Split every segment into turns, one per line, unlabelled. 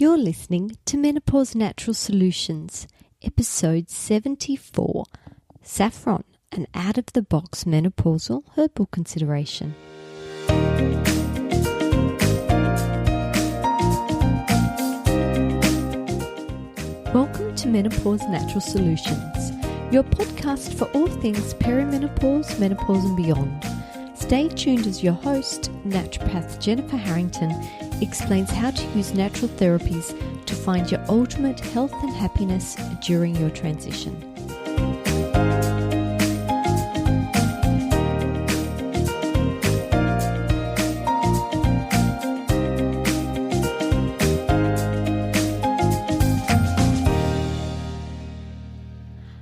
You're listening to Menopause Natural Solutions, episode 74, Saffron, an out-of-the-box menopausal herbal consideration. Welcome to Menopause Natural Solutions, your podcast for all things perimenopause, menopause and beyond. Stay tuned as your host, naturopath Jennifer Harrington, explains how to use natural therapies to find your ultimate health and happiness during your transition.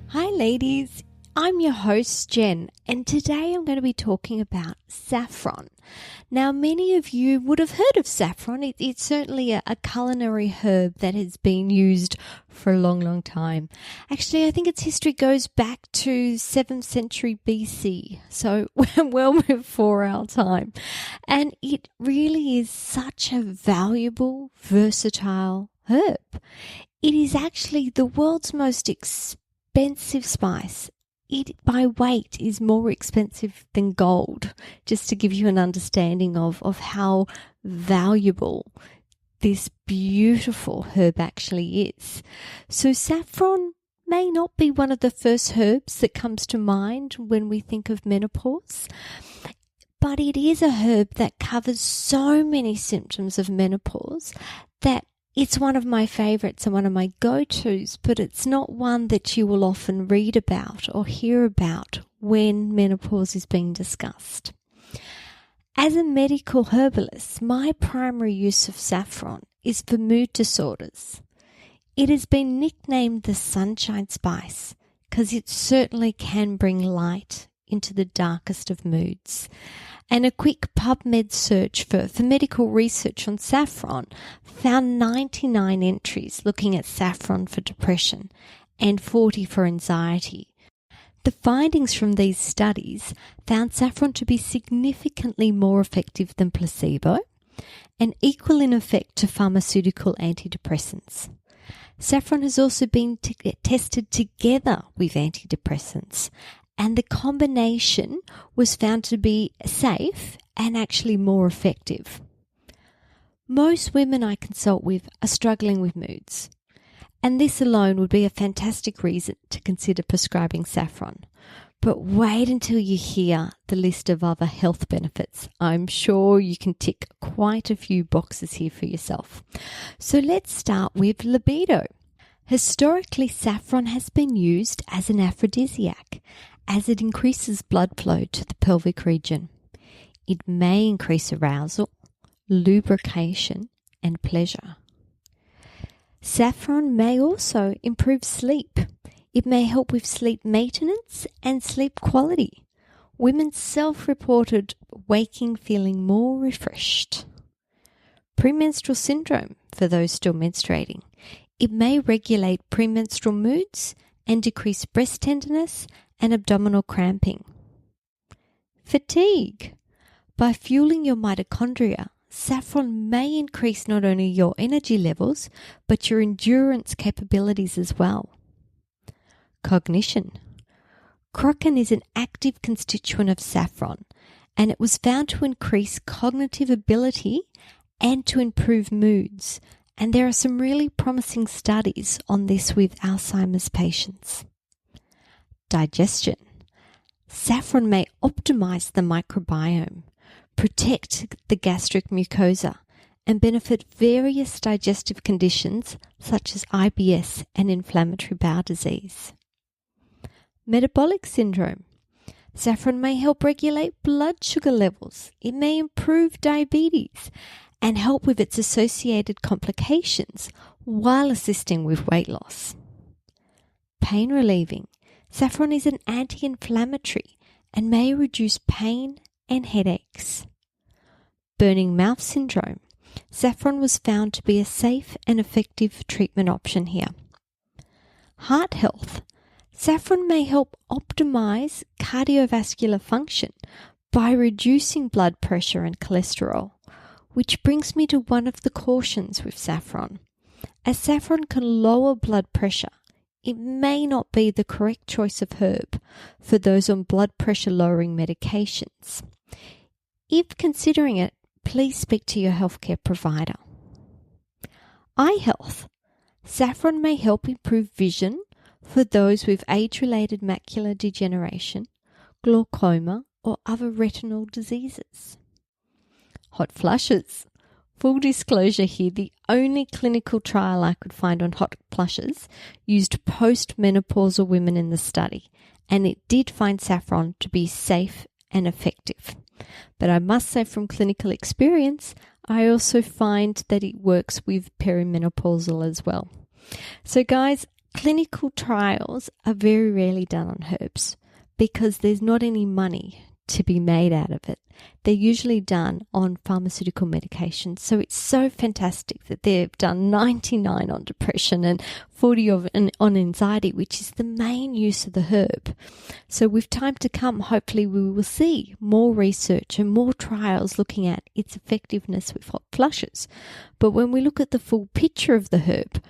Hi ladies, I'm your host Jen, and today I'm going to be talking about saffron. Now, many of you would have heard of saffron. It's certainly a culinary herb that has been used for a long, long time. Actually, I think its history goes back to 7th century BC, so well before our time. And it really is such a valuable, versatile herb. It is actually the world's most expensive spice. It, by weight, is more expensive than gold, just to give you an understanding of how valuable this beautiful herb actually is. So saffron may not be one of the first herbs that comes to mind when we think of menopause, but it is a herb that covers so many symptoms of menopause that it's one of my favorites and one of my go-tos, but it's not one that you will often read about or hear about when menopause is being discussed. As a medical herbalist, my primary use of saffron is for mood disorders. It has been nicknamed the sunshine spice because it certainly can bring light into the darkest of moods. And a quick PubMed search for medical research on saffron found 99 entries looking at saffron for depression and 40 for anxiety. The findings from these studies found saffron to be significantly more effective than placebo and equal in effect to pharmaceutical antidepressants. Saffron has also been tested together with antidepressants, and the combination was found to be safe and actually more effective. Most women I consult with are struggling with moods, and this alone would be a fantastic reason to consider prescribing saffron. But wait until you hear the list of other health benefits. I'm sure you can tick quite a few boxes here for yourself. So let's start with libido. Historically, saffron has been used as an aphrodisiac, as it increases blood flow to the pelvic region. It may increase arousal, lubrication, and pleasure. Saffron may also improve sleep. It may help with sleep maintenance and sleep quality. Women self-reported waking feeling more refreshed. Premenstrual syndrome for those still menstruating. It may regulate premenstrual moods and decrease breast tenderness and abdominal cramping. Fatigue. By fueling your mitochondria, saffron may increase not only your energy levels, but your endurance capabilities as well. Cognition. Crocin is an active constituent of saffron, and it was found to increase cognitive ability and to improve moods, and there are some really promising studies on this with Alzheimer's patients. Digestion. Saffron may optimize the microbiome, protect the gastric mucosa, and benefit various digestive conditions such as IBS and inflammatory bowel disease. Metabolic syndrome. Saffron may help regulate blood sugar levels. It may improve diabetes and help with its associated complications while assisting with weight loss. Pain relieving. Saffron is an anti-inflammatory and may reduce pain and headaches. Burning mouth syndrome. Saffron was found to be a safe and effective treatment option here. Heart health. Saffron may help optimize cardiovascular function by reducing blood pressure and cholesterol, which brings me to one of the cautions with saffron. As saffron can lower blood pressure, it may not be the correct choice of herb for those on blood pressure lowering medications. If considering it, please speak to your healthcare provider. Eye health. Saffron may help improve vision for those with age-related macular degeneration, glaucoma, or other retinal diseases. Hot flushes. Full disclosure here, the only clinical trial I could find on hot flushes used post-menopausal women in the study, and it did find saffron to be safe and effective. But I must say from clinical experience, I also find that it works with perimenopausal as well. So guys, clinical trials are very rarely done on herbs because there's not any money to be made out of it. They're usually done on pharmaceutical medications. So it's so fantastic that they've done 99 on depression and 40 on anxiety, which is the main use of the herb. So with time to come, hopefully we will see more research and more trials looking at its effectiveness with hot flushes. But when we look at the full picture of the herb,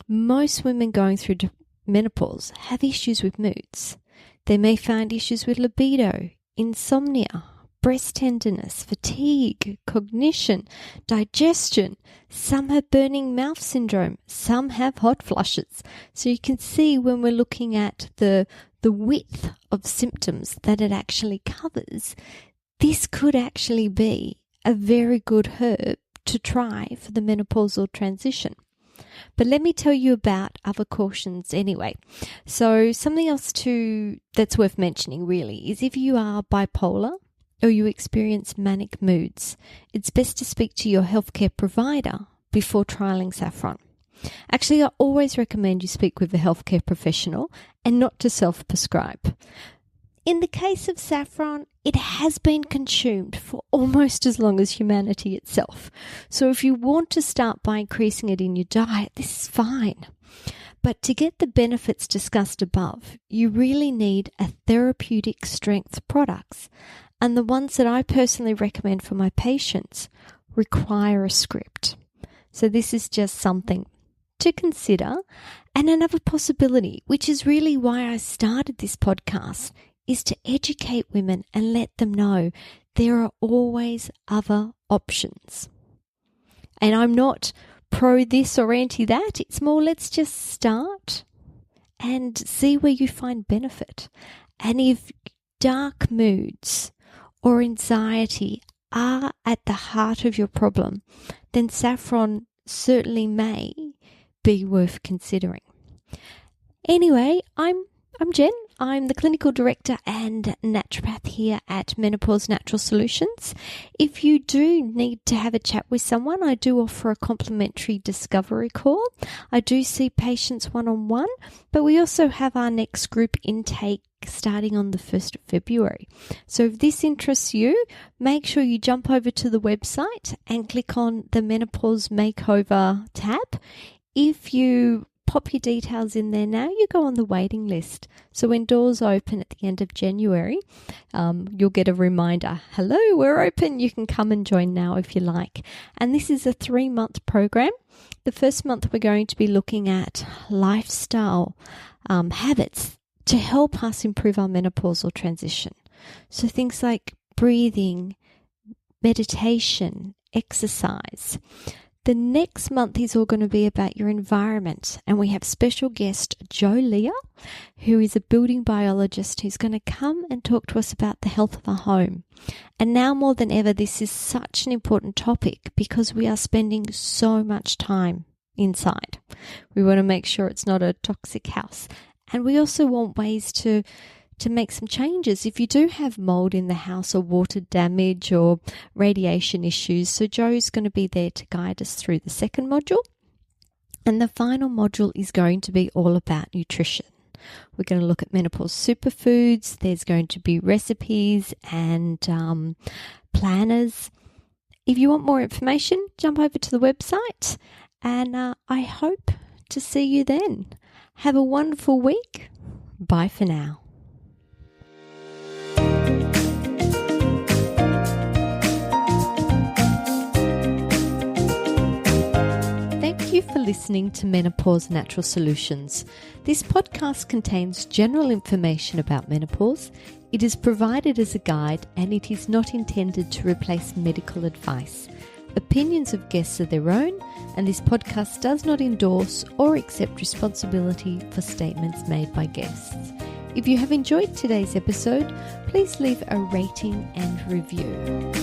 most women going through menopause have issues with moods. They may find issues with libido, insomnia, breast tenderness, fatigue, cognition, digestion. Some have burning mouth syndrome. Some have hot flushes. So you can see when we're looking at the width of symptoms that it actually covers, this could actually be a very good herb to try for the menopausal transition. But let me tell you about other cautions anyway. So something else that's worth mentioning really is if you are bipolar or you experience manic moods, it's best to speak to your healthcare provider before trialing saffron. Actually, I always recommend you speak with a healthcare professional and not to self-prescribe. In the case of saffron, it has been consumed for almost as long as humanity itself. So if you want to start by increasing it in your diet, this is fine. But to get the benefits discussed above, you really need a therapeutic strength products. And the ones that I personally recommend for my patients require a script. So this is just something to consider. And another possibility, which is really why I started this podcast, is to educate women and let them know there are always other options. And I'm not pro this or anti that. It's more let's just start and see where you find benefit. And if dark moods or anxiety are at the heart of your problem, then saffron certainly may be worth considering. Anyway, I'm Jen. I'm the clinical director and naturopath here at Menopause Natural Solutions. If you do need to have a chat with someone, I do offer a complimentary discovery call. I do see patients one-on-one, but we also have our next group intake starting on the 1st of February. So if this interests you, make sure you jump over to the website and click on the Menopause Makeover tab. If you pop your details in there now, you go on the waiting list. So when doors open at the end of January, you'll get a reminder, hello, we're open. You can come and join now if you like. And this is a 3-month program. The first month we're going to be looking at lifestyle habits to help us improve our menopausal transition. So things like breathing, meditation, exercise. The next month is all going to be about your environment, and we have special guest Joe Leah, who is a building biologist who's going to come and talk to us about the health of our home. And now more than ever, this is such an important topic because we are spending so much time inside. We want to make sure it's not a toxic house, and we also want ways to make some changes if you do have mold in the house or water damage or radiation issues. So Joe's going to be there to guide us through the second module. And the final module is going to be all about nutrition. We're going to look at menopause superfoods. There's going to be recipes and planners. If you want more information, jump over to the website, and I hope to see you then. Have a wonderful week. Bye for now. Thank you for listening to Menopause Natural Solutions. This podcast contains general information about menopause. It is provided as a guide and it is not intended to replace medical advice. Opinions of guests are their own, and this podcast does not endorse or accept responsibility for statements made by guests. If you have enjoyed today's episode, please leave a rating and review.